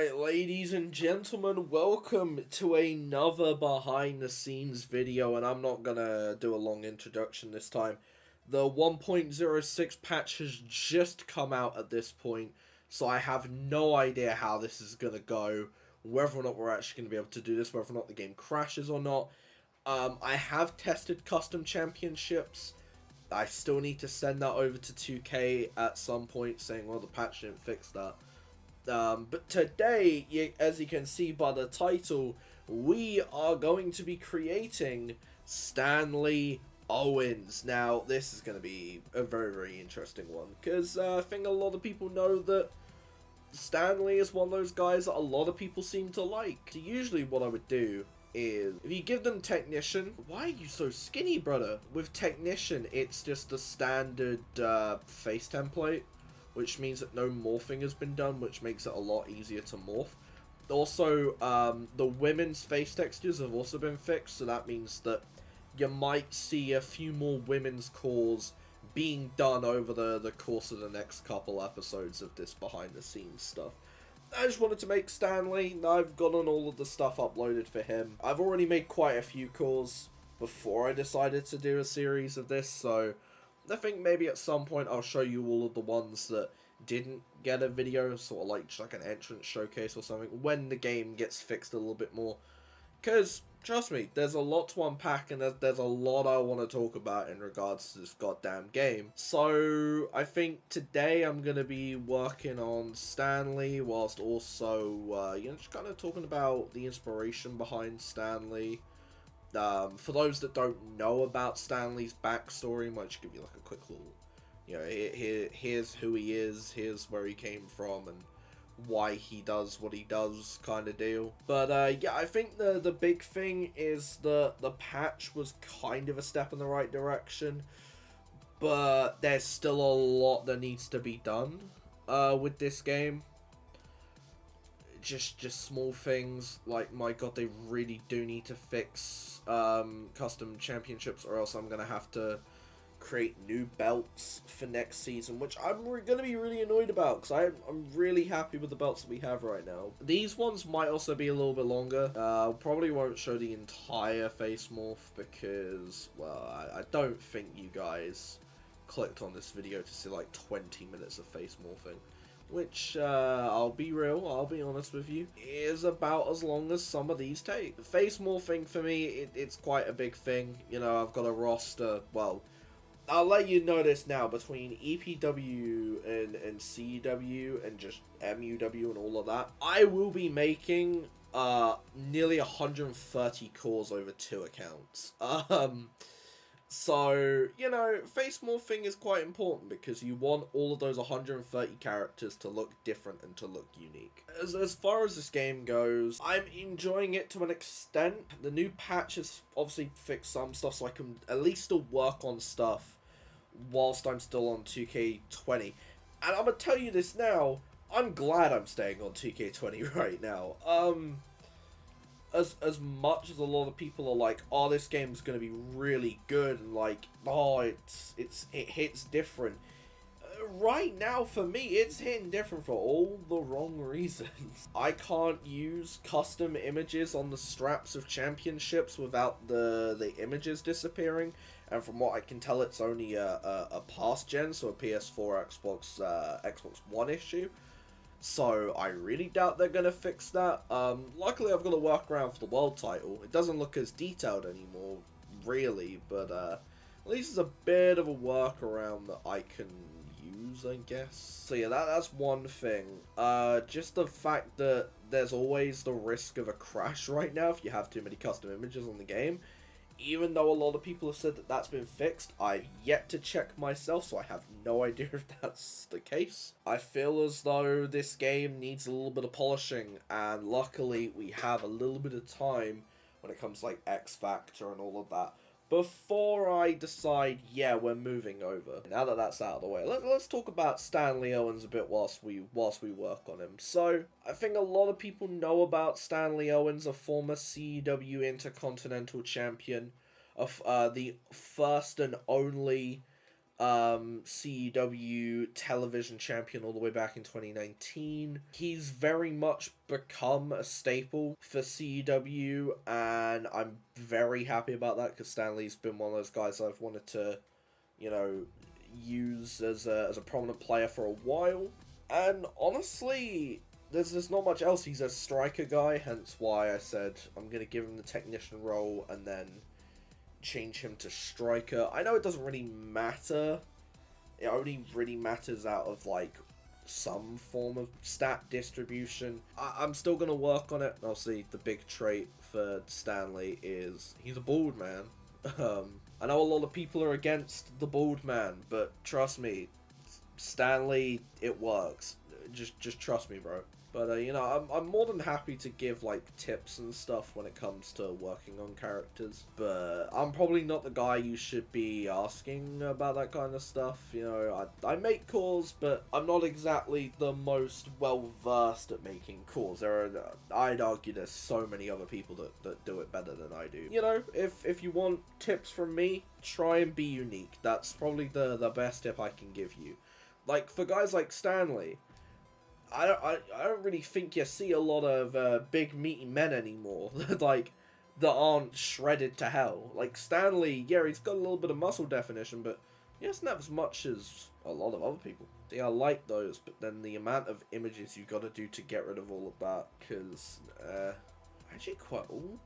Alright, ladies and gentlemen, welcome to another behind the scenes video, and I'm not gonna do a long introduction this time. The 1.06 patch has just come out at this point, so I have no idea how this is gonna go, whether or not we're actually gonna be able to do this, whether or not the game crashes or not. I have tested custom championships. I still need to send that over to 2K at some point, saying, well, the patch didn't fix that. But today, as you can see by the title, we are going to be creating Stanley Owens. Now, this is going to be a very, very interesting one, because I think a lot of people know that Stanley is one of those guys that a lot of people seem to like. So usually what I would do is, if you give them Technician, why are you so skinny, brother? With Technician, it's just a standard face template, which means that no morphing has been done, which makes it a lot easier to morph. Also, the women's face textures have also been fixed, so that means that you might see a few more women's CAWs being done over the course of the next couple episodes of this behind the scenes stuff. I just wanted to make Stanley. I've gotten all of the stuff uploaded for him. I've already made quite a few CAWs before I decided to do a series of this, so I think maybe at some point I'll show you all of the ones that didn't get a video, sort of like just like an entrance showcase or something, when the game gets fixed a little bit more. Because, trust me, there's a lot to unpack, and there's a lot I want to talk about in regards to this goddamn game. So, I think today I'm going to be working on Stanley, whilst also, just kind of talking about the inspiration behind Stanley. For those that don't know about Stanley's backstory, I might just give you like a quick little, here's who he is, here's where he came from, and why he does what he does kind of deal. But yeah, I think the big thing is the patch was kind of a step in the right direction, but there's still a lot that needs to be done with this game. Just small things, like, my god, they really do need to fix custom championships, or else I'm gonna have to create new belts for next season, which I'm gonna be really annoyed about, because I'm really happy with the belts that we have right now. These ones might also be a little bit longer. Probably won't show the entire face morph, because, well, I don't think you guys clicked on this video to see like 20 minutes of face morphing. Which, I'll be real, I'll be honest with you, is about as long as some of these take. The face morphing, for me, it's quite a big thing. You know, I've got a roster, well, I'll let you know this now, between EPW and CEW and just MUW and all of that, I will be making nearly 130 CAWs over 2 accounts. So, face morphing is quite important, because you want all of those 130 characters to look different and to look unique. As far as this game goes, I'm enjoying it to an extent. The new patch has obviously fixed some stuff, so I can at least still work on stuff whilst I'm still on 2K20. And I'm gonna tell you this now, I'm glad I'm staying on 2K20 right now. As much as a lot of people are like, oh, this game's gonna be really good, and like, oh, it hits different. Right now, for me, it's hitting different for all the wrong reasons. I can't use custom images on the straps of championships without the images disappearing, and from what I can tell, it's only a past gen, so a PS4, Xbox One issue. So I really doubt they're going to fix that. Luckily, I've got a workaround for the world title. It doesn't look as detailed anymore, really, but at least it's a bit of a workaround that I can use, I guess. So yeah, that's one thing. Just the fact that there's always the risk of a crash right now if you have too many custom images on the game. Even though a lot of people have said that that's been fixed, I've yet to check myself, so I have no idea if that's the case. I feel as though this game needs a little bit of polishing, and luckily we have a little bit of time when it comes to like X Factor and all of that, before I decide, yeah, we're moving over. Now that that's out of the way, let's talk about Stanley Owens a bit whilst we work on him. So, I think a lot of people know about Stanley Owens, a former CEW Intercontinental Champion, of the first and only CEW television champion all the way back in 2019. He's very much become a staple for CEW, and I'm very happy about that because Stanley's been one of those guys I've wanted to, you know, use as a prominent player for a while. And honestly, there's not much else. He's a striker guy, hence why I said I'm going to give him the technician role and then change him to striker. I know it doesn't really matter. It only really matters out of, like, some form of stat distribution. I'm still going to work on it. Obviously, the big trait for Stanley is he's a bald man. I know a lot of people are against the bald man, but trust me, Stanley, it works. Just trust me, bro. But, you know, I'm more than happy to give, like, tips and stuff when it comes to working on characters. But I'm probably not the guy you should be asking about that kind of stuff. You know, I make calls, but I'm not exactly the most well-versed at making calls. I'd argue there's so many other people that do it better than I do. You know, if you want tips from me, try and be unique. That's probably the best tip I can give you. Like, for guys like Stanley, I don't really think you see a lot of big meaty men anymore, like, that aren't shredded to hell. Like, Stanley, yeah, he's got a little bit of muscle definition, but he doesn't have as much as a lot of other people. See, I like those, but then the amount of images you got to do to get rid of all of that, because, actually quite, ooh.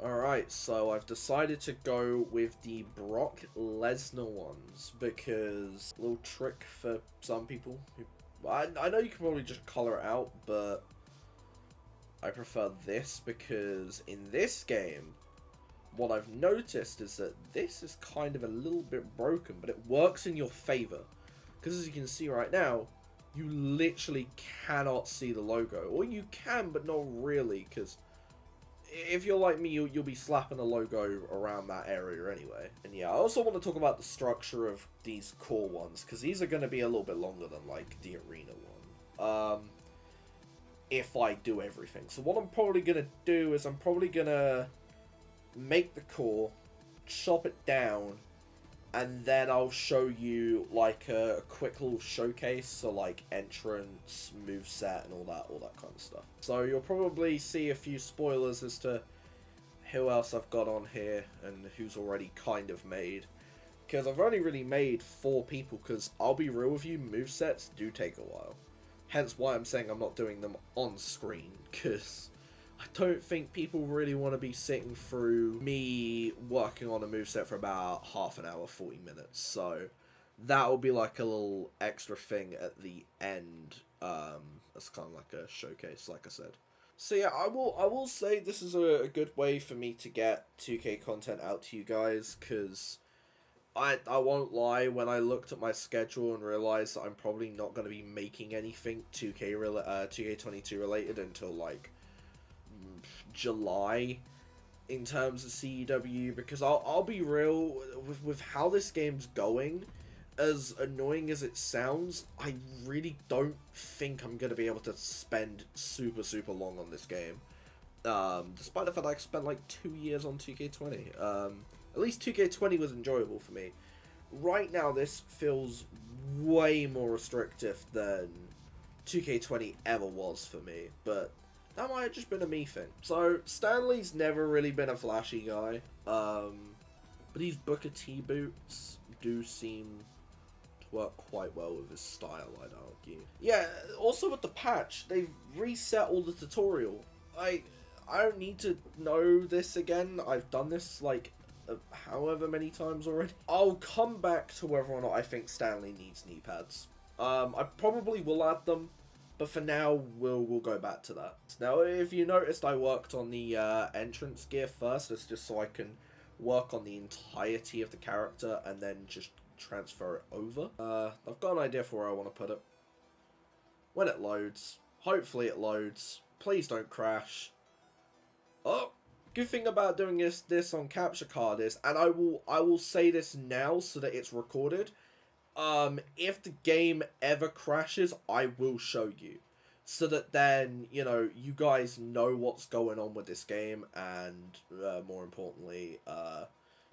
Alright, so I've decided to go with the Brock Lesnar ones, because, a little trick for some people who, I know you can probably just color it out, but I prefer this because in this game, what I've noticed is that this is kind of a little bit broken, but it works in your favor. Because as you can see right now, you literally cannot see the logo. Or you can, but not really, because if you're like me, you'll be slapping the logo around that area anyway. And yeah, I also want to talk about the structure of these core ones, because these are going to be a little bit longer than, like, the arena one. If I do everything. So what I'm probably going to do is I'm probably going to make the core, chop it down, and then I'll show you, like, a quick little showcase, so, like, entrance, moveset, and all that kind of stuff. So you'll probably see a few spoilers as to who else I've got on here, and who's already kind of made. Because I've only really made 4 people, because I'll be real with you, movesets do take a while. Hence why I'm saying I'm not doing them on screen, because I don't think people really want to be sitting through me working on a moveset for about half an hour, 40 minutes. So that will be like a little extra thing at the end. That's kind of like a showcase, like I said. So yeah, I will say this is a good way for me to get 2K content out to you guys, because I won't lie, when I looked at my schedule and realized that I'm probably not going to be making anything 2K22 related until like July in terms of CEW, because I'll be real with how this game's going, as annoying as it sounds, I really don't think I'm going to be able to spend super long on this game, despite the fact I spent like 2 years on 2K20. At least 2K20 was enjoyable for me. Right now this feels way more restrictive than 2K20 ever was for me, but that might have just been a me thing. So, Stanley's never really been a flashy guy, but these Booker T boots do seem to work quite well with his style, I'd argue. Yeah, also with the patch, they've reset all the tutorial. I don't need to know this again. I've done this, like, however many times already. I'll come back to whether or not I think Stanley needs knee pads. I probably will add them, but for now, we'll go back to that. Now, if you noticed, I worked on the entrance gear first. It's just so I can work on the entirety of the character and then just transfer it over. I've got an idea for where I want to put it. When it loads, hopefully it loads. Please don't crash. Oh! Good thing about doing this on capture card is, and I will say this now so that it's recorded, if the game ever crashes, I will show you, so that then, you know, you guys know what's going on with this game, and more importantly,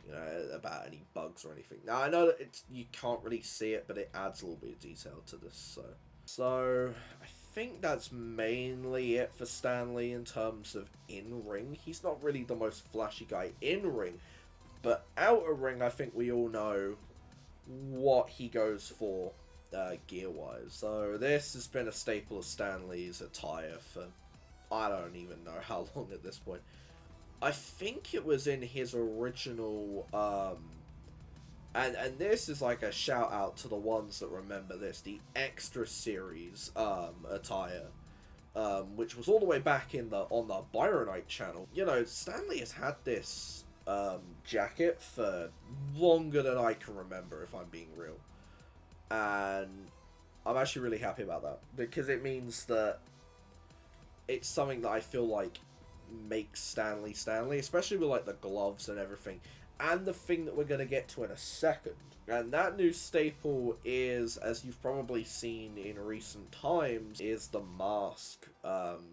you know, about any bugs or anything. Now I know that you can't really see it, but it adds a little bit of detail to this. So I think that's mainly it for Stanley in terms of in-ring. He's not really the most flashy guy in-ring, but outer-ring, I think we all know what he goes for gear-wise. So this has been a staple of Stanley's attire for I don't even know how long at this point. I think it was in his original and this is like a shout out to the ones that remember this, the Extra Series attire, which was all the way back in on the Byronite channel. You know, Stanley has had this jacket for longer than I can remember, if I'm being real, and I'm actually really happy about that because it means that it's something that I feel like makes Stanley, especially with like the gloves and everything. And the thing that we're going to get to in a second. And that new staple is, as you've probably seen in recent times, is the mask.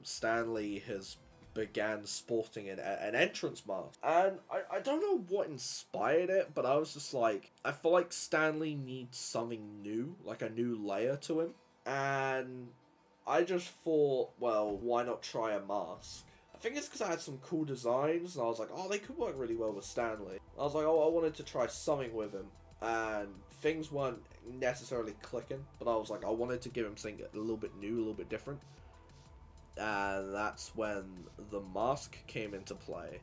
Stanley has began sporting an entrance mask. And I don't know what inspired it, but I was just like, I feel like Stanley needs something new, like a new layer to him. And I just thought, well, why not try a mask? I think it's because I had some cool designs, and I was like, oh, they could work really well with Stanley. I was like, oh, I wanted to try something with him, and things weren't necessarily clicking, but I was like, I wanted to give him something a little bit new, a little bit different, and that's when the mask came into play,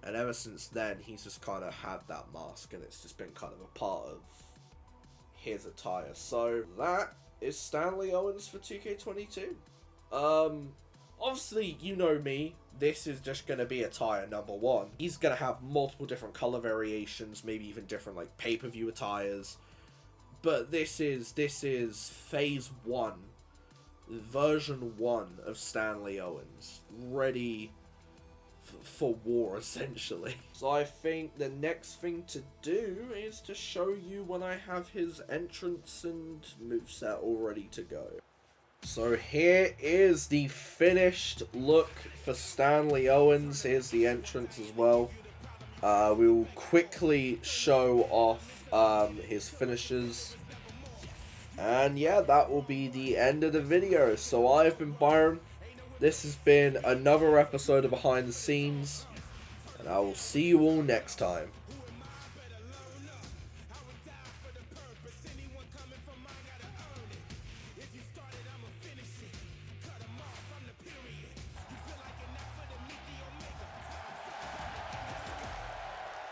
and ever since then, he's just kind of had that mask, and it's just been kind of a part of his attire. So, that is Stanley Owens for 2K22. Obviously, you know me, this is just going to be attire number one. He's going to have multiple different color variations, maybe even different, like, pay-per-view attires. But this is phase one, version one of Stanley Owens, ready for war, essentially. So I think the next thing to do is to show you when I have his entrance and moveset all ready to go. So here is the finished look for Stanley Owens. Here's the entrance as well. We will quickly show off his finishes. And yeah, that will be the end of the video. So I've been Byron. This has been another episode of Behind the Scenes. And I will see you all next time.